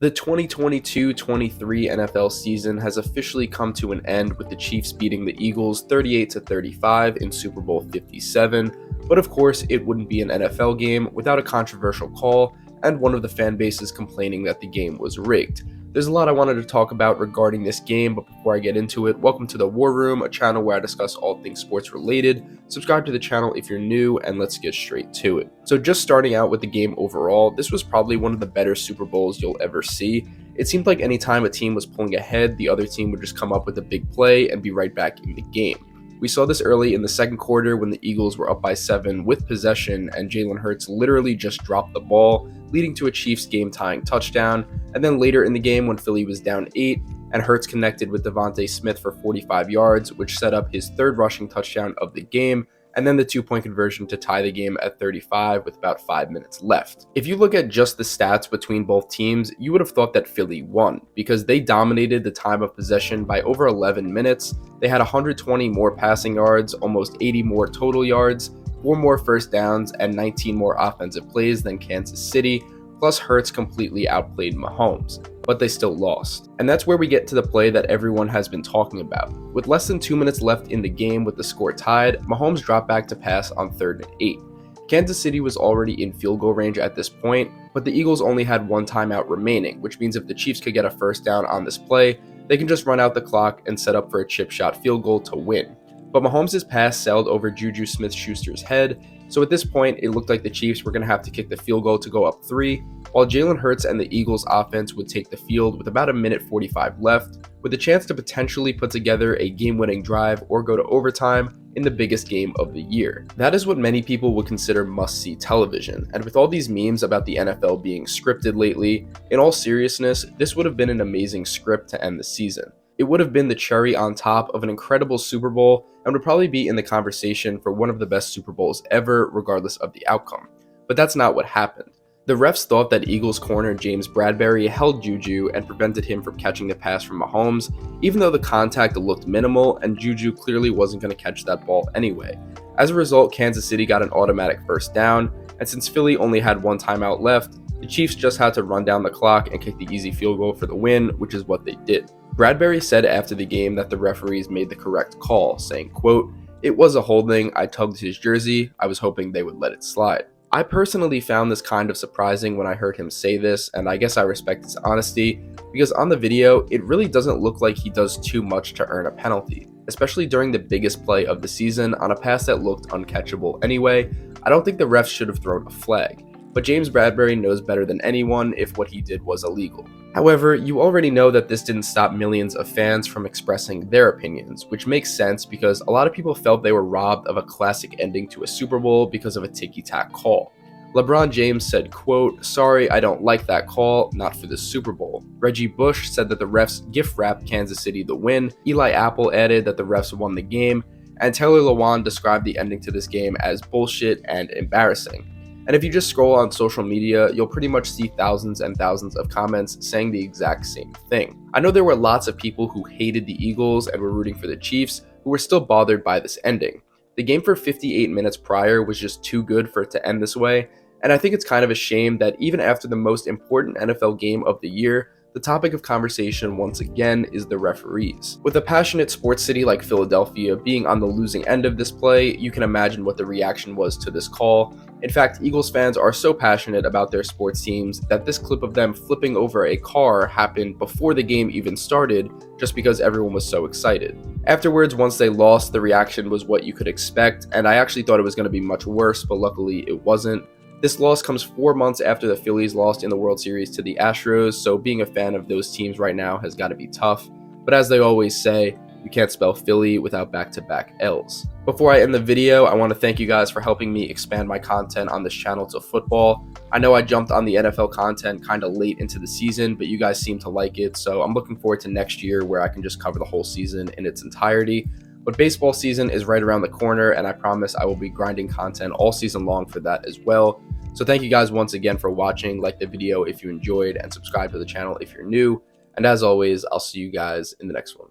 The 2022-23 NFL season has officially come to an end with the Chiefs beating the Eagles 38-35 in Super Bowl 57, but of course it wouldn't be an NFL game without a controversial call and one of the fan bases complaining that the game was rigged. There's a lot I wanted to talk about regarding this game, but before I get into it, welcome to the War Room, a channel where I discuss all things sports related. Subscribe to the channel if you're new, and let's get straight to it. So just starting out with the game overall, this was probably one of the better Super Bowls you'll ever see. It seemed like anytime a team was pulling ahead, the other team would just come up with a big play and be right back in the game. We saw this early in the second quarter when the Eagles were up by 7 with possession and Jalen Hurts literally just dropped the ball, leading to a Chiefs game-tying touchdown, and then later in the game when Philly was down 8 and Hurts connected with Devontae Smith for 45 yards, which set up his third rushing touchdown of the game, and then the 2-point conversion to tie the game at 35 with about 5 minutes left. If you look at just the stats between both teams, you would have thought that Philly won because they dominated the time of possession by over 11 minutes. They had 120 more passing yards, almost 80 more total yards, 4 more first downs, and 19 more offensive plays than Kansas City, plus Hurts completely outplayed Mahomes, but they still lost. And that's where we get to the play that everyone has been talking about. With less than 2 minutes left in the game with the score tied, Mahomes dropped back to pass on 3rd and 8. Kansas City was already in field goal range at this point, but the Eagles only had 1 timeout remaining, which means if the Chiefs could get a first down on this play, they can just run out the clock and set up for a chip shot field goal to win. But Mahomes' pass sailed over Juju Smith-Schuster's head, so at this point it looked like the Chiefs were going to have to kick the field goal to go up 3, while Jalen Hurts and the Eagles offense would take the field with about 1:45 left, with a chance to potentially put together a game-winning drive or go to overtime in the biggest game of the year. That is what many people would consider must-see television, and with all these memes about the NFL being scripted lately, in all seriousness, this would have been an amazing script to end the season. It would have been the cherry on top of an incredible Super Bowl and would probably be in the conversation for one of the best Super Bowls ever, regardless of the outcome. But that's not what happened. The refs thought that Eagles corner James Bradberry held Juju and prevented him from catching the pass from Mahomes, even though the contact looked minimal and Juju clearly wasn't going to catch that ball anyway. As a result, Kansas City got an automatic first down, and since Philly only had 1 timeout left, the Chiefs just had to run down the clock and kick the easy field goal for the win, which is what they did. Bradberry said after the game that the referees made the correct call, saying, quote, "It was a holding, I tugged his jersey, I was hoping they would let it slide." I personally found this kind of surprising when I heard him say this, and I guess I respect his honesty, because on the video, it really doesn't look like he does too much to earn a penalty, especially during the biggest play of the season on a pass that looked uncatchable anyway. I don't think the refs should have thrown a flag, but James Bradberry knows better than anyone if what he did was illegal. However, you already know that this didn't stop millions of fans from expressing their opinions, which makes sense because a lot of people felt they were robbed of a classic ending to a Super Bowl because of a ticky-tack call. LeBron James said, quote, "Sorry, I don't like that call, not for the Super Bowl." Reggie Bush said that the refs gift-wrapped Kansas City the win. Eli Apple added that the refs won the game, and Taylor Lewan described the ending to this game as bullshit and embarrassing. And if you just scroll on social media, you'll pretty much see thousands and thousands of comments saying the exact same thing. I know there were lots of people who hated the Eagles and were rooting for the Chiefs who were still bothered by this ending. The game for 58 minutes prior was just too good for it to end this way, and I think it's kind of a shame that even after the most important NFL game of the year, the topic of conversation once again is the referees. With a passionate sports city like Philadelphia being on the losing end of this play, you can imagine what the reaction was to this call. In fact, Eagles fans are so passionate about their sports teams that this clip of them flipping over a car happened before the game even started, just because everyone was so excited. Afterwards, once they lost, the reaction was what you could expect, and I actually thought it was going to be much worse, but luckily it wasn't. This loss comes 4 months after the Phillies lost in the World Series to the Astros, so being a fan of those teams right now has got to be tough. But as they always say, you can't spell Philly without back-to-back L's. Before I end the video, I want to thank you guys for helping me expand my content on this channel to football. I know I jumped on the NFL content kind of late into the season, but you guys seem to like it, so I'm looking forward to next year where I can just cover the whole season in its entirety. But baseball season is right around the corner, and I promise I will be grinding content all season long for that as well. So thank you guys once again for watching. Like the video if you enjoyed, and subscribe to the channel if you're new. And as always, I'll see you guys in the next one.